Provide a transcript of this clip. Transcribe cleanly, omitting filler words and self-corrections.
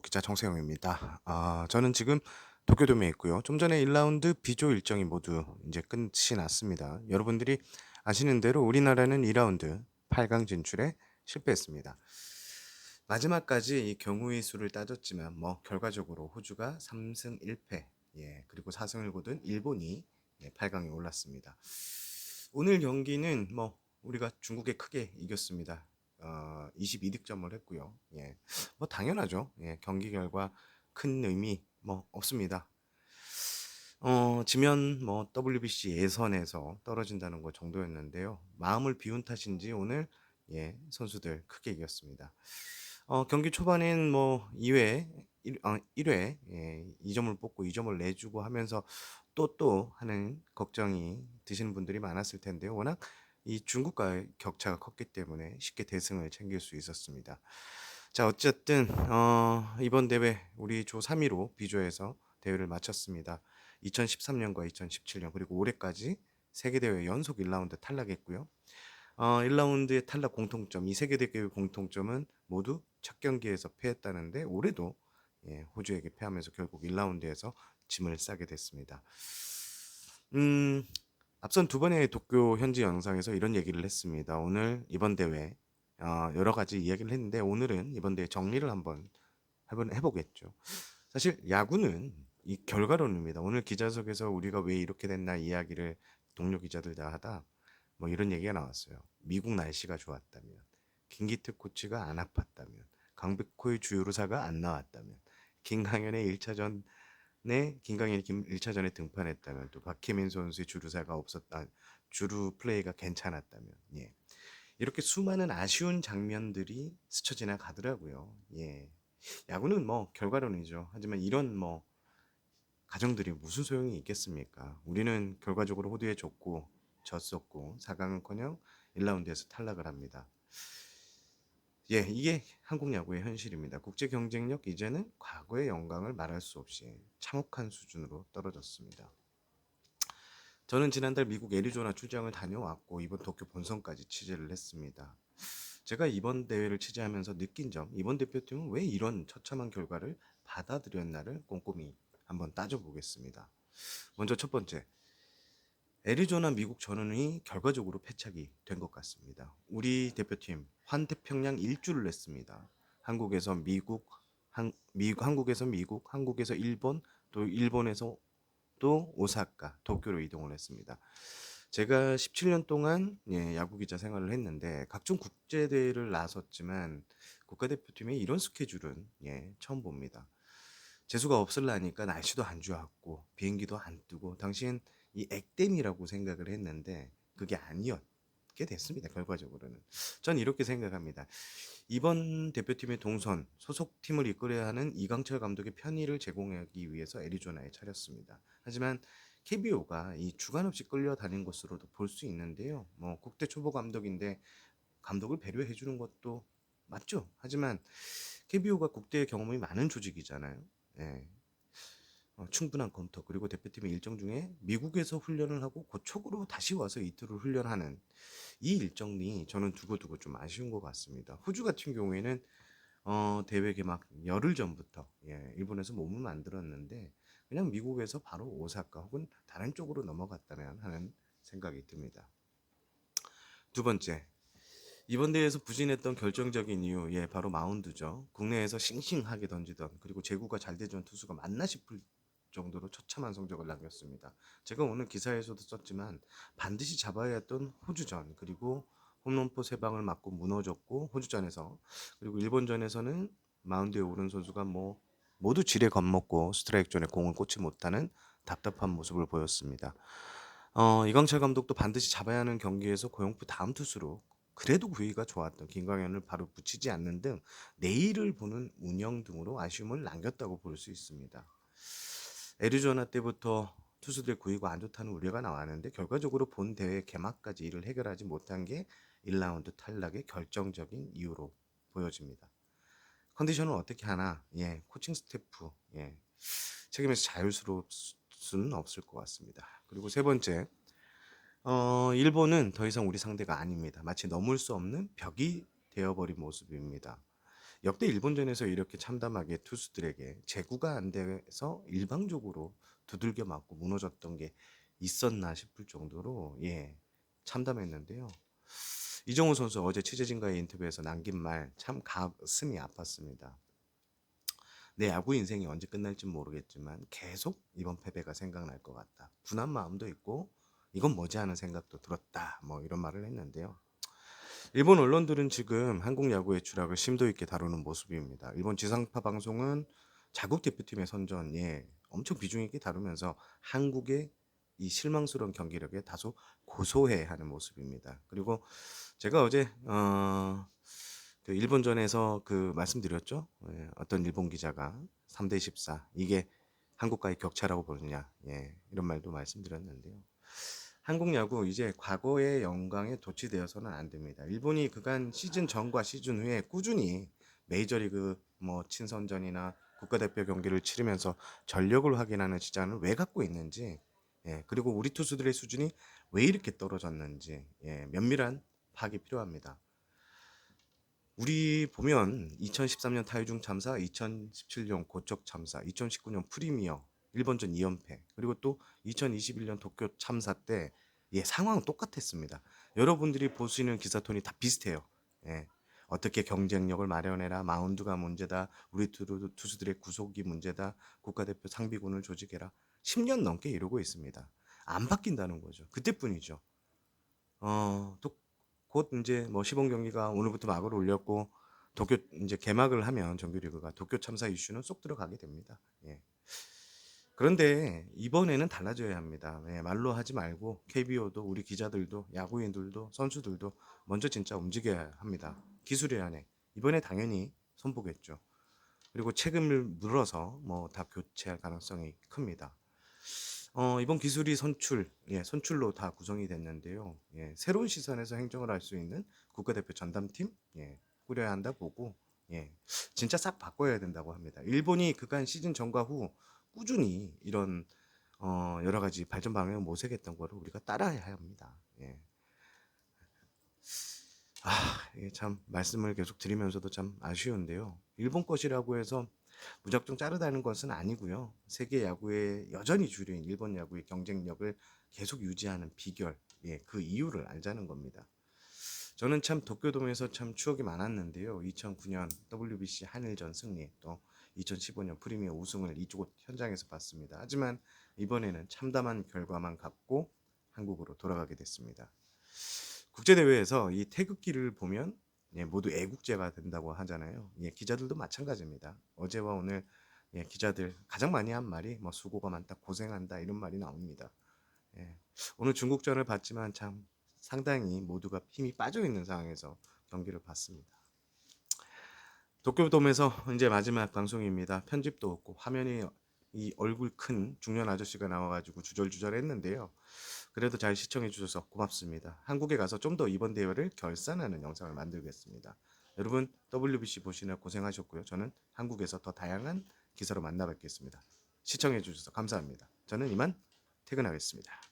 기자 정세영입니다. 저는 지금 도쿄돔에 있고요. 좀 전에 1라운드 B조 일정이 모두 이제 끝이 났습니다. 여러분들이 아시는 대로 우리나라는 2라운드 8강 진출에 실패했습니다. 마지막까지 이 경우의 수를 따졌지만 뭐 결과적으로 호주가 3승 1패, 그리고 4승을 거둔 일본이 8강에 올랐습니다. 오늘 경기는 뭐 우리가 중국에 크게 이겼습니다. 22득점을 했고요. 뭐 당연하죠. 경기 결과 큰 의미 뭐 없습니다. 지면 뭐 WBC 예선에서 떨어진다는 것 정도였는데요. 마음을 비운 탓인지 오늘 선수들 크게 이겼습니다. 경기 초반엔 뭐 2회 1회 2점을 뽑고 2점을 내주고 하면서 또 하는 걱정이 드시는 분들이 많았을 텐데요. 워낙 이 중국과의 격차가 컸기 때문에 쉽게 대승을 챙길 수 있었습니다. 자, 어쨌든 이번 대회 우리 조 3위로 B조에서 대회를 마쳤습니다. 2013년과 2017년 그리고 올해까지 세계대회 연속 1라운드 탈락했고요. 1라운드의 탈락 공통점, 이 세계 대회의 공통점은 모두 첫 경기에서 패했다는데 올해도 호주에게 패하면서 결국 1라운드에서 짐을 싸게 됐습니다. 앞선 두 번의 도쿄 현지 영상에서 이런 얘기를 했습니다. 오늘 이번 대회 여러 가지 이야기를 했는데 오늘은 이번 대회 정리를 한번 해보겠죠. 사실 야구는 이 결과론입니다. 오늘 기자석에서 우리가 왜 이렇게 됐나 이야기를 동료 기자들 다 하다 뭐 이런 얘기가 나왔어요. 미국 날씨가 좋았다면, 김기태 코치가 안 아팠다면, 강백호의 주유사가 안 나왔다면, 김강현의 1차전에 김강현이 1차전에 등판했다면, 또 박혜민 선수의 주루사가 없었다, 주루 플레이가 괜찮았다면, 이렇게 수많은 아쉬운 장면들이 스쳐 지나가더라고요. 야구는 뭐 결과론이죠. 하지만 이런 뭐 가정들이 무슨 소용이 있겠습니까? 우리는 결과적으로 호두에 졌고 졌었고 4강은커녕 1라운드에서 탈락을 합니다. 이게 한국 야구의 현실입니다. 국제 경쟁력 이제는 과거의 영광을 말할 수 없이 참혹한 수준으로 떨어졌습니다. 저는 지난달 미국 애리조나 출장을 다녀왔고 이번 도쿄 본선까지 취재를 했습니다. 제가 이번 대회를 취재하면서 느낀 점, 이번 대표팀은 왜 이런 처참한 결과를 받아들였나를 꼼꼼히 한번 따져보겠습니다. 먼저 첫 번째, 애리조나 미국 전원이 결과적으로 패착이 된 것 같습니다. 우리 대표팀 환태평양 일주를 냈습니다. 한국에서 미국, 한국에서 미국, 한국에서 일본, 또 일본에서 또 오사카, 도쿄로 이동을 했습니다. 제가 17년 동안 야구 기자 생활을 했는데 각종 국제 대회를 나섰지만 국가대표팀의 이런 스케줄은 처음 봅니다. 재수가 없을라니까 날씨도 안 좋았고 비행기도 안 뜨고 당시엔 이 액땜이라고 생각을 했는데 그게 아니었게 됐습니다. 결과적으로는 전 이렇게 생각합니다. 이번 대표팀의 동선 소속팀을 이끌어야 하는 이강철 감독의 편의를 제공하기 위해서 애리조나에 차렸습니다. 하지만 KBO가 이 주관 없이 끌려다닌 것으로도 볼 수 있는데요. 뭐 국대 초보 감독인데 감독을 배려해 주는 것도 맞죠. 하지만 KBO가 국대 경험이 많은 조직이잖아요. 예. 충분한 검토 그리고 대표팀의 일정 중에 미국에서 훈련을 하고 고척으로 다시 와서 이틀을 훈련하는 이 일정이 저는 두고두고 좀 아쉬운 것 같습니다. 호주 같은 경우에는 대회 개막 열흘 전부터 일본에서 몸을 만들었는데 그냥 미국에서 바로 오사카 혹은 다른 쪽으로 넘어갔다면 하는 생각이 듭니다. 두 번째, 이번 대회에서 부진했던 결정적인 이유, 바로 마운드죠. 국내에서 싱싱하게 던지던 그리고 제구가 잘 되던 투수가 맞나 싶을 정도로 처참한 성적을 남겼습니다. 제가 오늘 기사에서도 썼지만 반드시 잡아야 했던 호주전 그리고 홈런포 3방을 맞고 무너졌고 호주전에서 그리고 일본전에서는 마운드에 오른 선수가 뭐 모두 지레 겁먹고 스트라이크 존에 공을 꽂지 못하는 답답한 모습을 보였습니다. 이강철 감독도 반드시 잡아야 하는 경기에서 고영표 다음 투수로 그래도 구위가 좋았던 김광현을 바로 붙이지 않는 등 내일을 보는 운영 등으로 아쉬움을 남겼다고 볼 수 있습니다. 애리조나 때부터 투수들 구위가 안 좋다는 우려가 나왔는데 결과적으로 본 대회 개막까지 이를 해결하지 못한 게 1라운드 탈락의 결정적인 이유로 보여집니다. 컨디션은 어떻게 하나? 코칭 스태프 책임에서 자유스러울 수는 없을 것 같습니다. 그리고 세 번째, 일본은 더 이상 우리 상대가 아닙니다. 마치 넘을 수 없는 벽이 되어버린 모습입니다. 역대 일본전에서 이렇게 참담하게 투수들에게 제구가 안 돼서 일방적으로 두들겨 맞고 무너졌던 게 있었나 싶을 정도로 참담했는데요. 이정우 선수 어제 취재진과의 인터뷰에서 남긴 말 참 가슴이 아팠습니다. 내 야구 인생이 언제 끝날지 모르겠지만 계속 이번 패배가 생각날 것 같다. 분한 마음도 있고 이건 뭐지 하는 생각도 들었다. 뭐 이런 말을 했는데요. 일본 언론들은 지금 한국 야구의 추락을 심도 있게 다루는 모습입니다. 일본 지상파 방송은 자국 대표팀의 선전 엄청 비중 있게 다루면서 한국의 이 실망스러운 경기력에 다소 고소해하는 모습입니다. 그리고 제가 어제 그 일본전에서 그 말씀드렸죠. 어떤 일본 기자가 3대 14 이게 한국과의 격차라고 보느냐 이런 말도 말씀드렸는데요. 한국 야구 이제 과거의 영광에 도취되어서는 안 됩니다. 일본이 그간 시즌 전과 시즌 후에 꾸준히 메이저리그 뭐 친선전이나 국가대표 경기를 치르면서 전력을 확인하는 시장을 왜 갖고 있는지 그리고 우리 투수들의 수준이 왜 이렇게 떨어졌는지 면밀한 파악이 필요합니다. 우리 보면 2013년 타이중 참사, 2017년 고척 참사, 2019년 프리미어, 일본전 2연패, 그리고 또 2021년 도쿄 참사 때 상황은 똑같았습니다. 여러분들이 보시는 기사 톤이 다 비슷해요. 어떻게 경쟁력을 마련해라, 마운드가 문제다, 우리 투수들의 구속이 문제다, 국가대표 상비군을 조직해라. 10년 넘게 이러고 있습니다. 안 바뀐다는 거죠. 그때뿐이죠. 또 곧 이제 뭐 시범 경기가 오늘부터 막을 올렸고 도쿄 이제 개막을 하면 정규리그가 도쿄 참사 이슈는 쏙 들어가게 됩니다. 그런데 이번에는 달라져야 합니다. 말로 하지 말고 KBO도 우리 기자들도 야구인들도 선수들도 먼저 진짜 움직여야 합니다. 기술의 안에 이번에 당연히 선보겠죠. 그리고 책임을 물어서 뭐 다 교체할 가능성이 큽니다. 이번 기술이 선출로 다 구성이 됐는데요. 새로운 시선에서 행정을 할 수 있는 국가대표 전담팀 꾸려야 한다 보고 진짜 싹 바꿔야 된다고 합니다. 일본이 그간 시즌 전과 후 꾸준히 이런 여러 가지 발전 방향을 모색했던 거를 우리가 따라야 합니다. 이게 참 말씀을 계속 드리면서도 참 아쉬운데요. 일본 것이라고 해서 무작정 자르다는 것은 아니고요. 세계 야구의 여전히 주류인 일본 야구의 경쟁력을 계속 유지하는 비결, 그 이유를 알자는 겁니다. 저는 참 도쿄돔에서 참 추억이 많았는데요. 2009년 WBC 한일전 승리, 또 2015년 프리미어 우승을 이쪽 현장에서 봤습니다. 하지만 이번에는 참담한 결과만 갖고 한국으로 돌아가게 됐습니다. 국제대회에서 이 태극기를 보면 모두 애국제가 된다고 하잖아요. 기자들도 마찬가지입니다. 어제와 오늘 기자들 가장 많이 한 말이 뭐 수고가 많다, 고생한다 이런 말이 나옵니다. 오늘 중국전을 봤지만 참 상당히 모두가 힘이 빠져 있는 상황에서 경기를 봤습니다. 도쿄돔에서 이제 마지막 방송입니다. 편집도 없고 화면이 이 얼굴 큰 중년 아저씨가 나와가지고 주절주절 했는데요. 그래도 잘 시청해 주셔서 고맙습니다. 한국에 가서 좀 더 이번 대회를 결산하는 영상을 만들겠습니다. 여러분 WBC 보시느라 고생하셨고요. 저는 한국에서 더 다양한 기사로 만나 뵙겠습니다. 시청해 주셔서 감사합니다. 저는 이만 퇴근하겠습니다.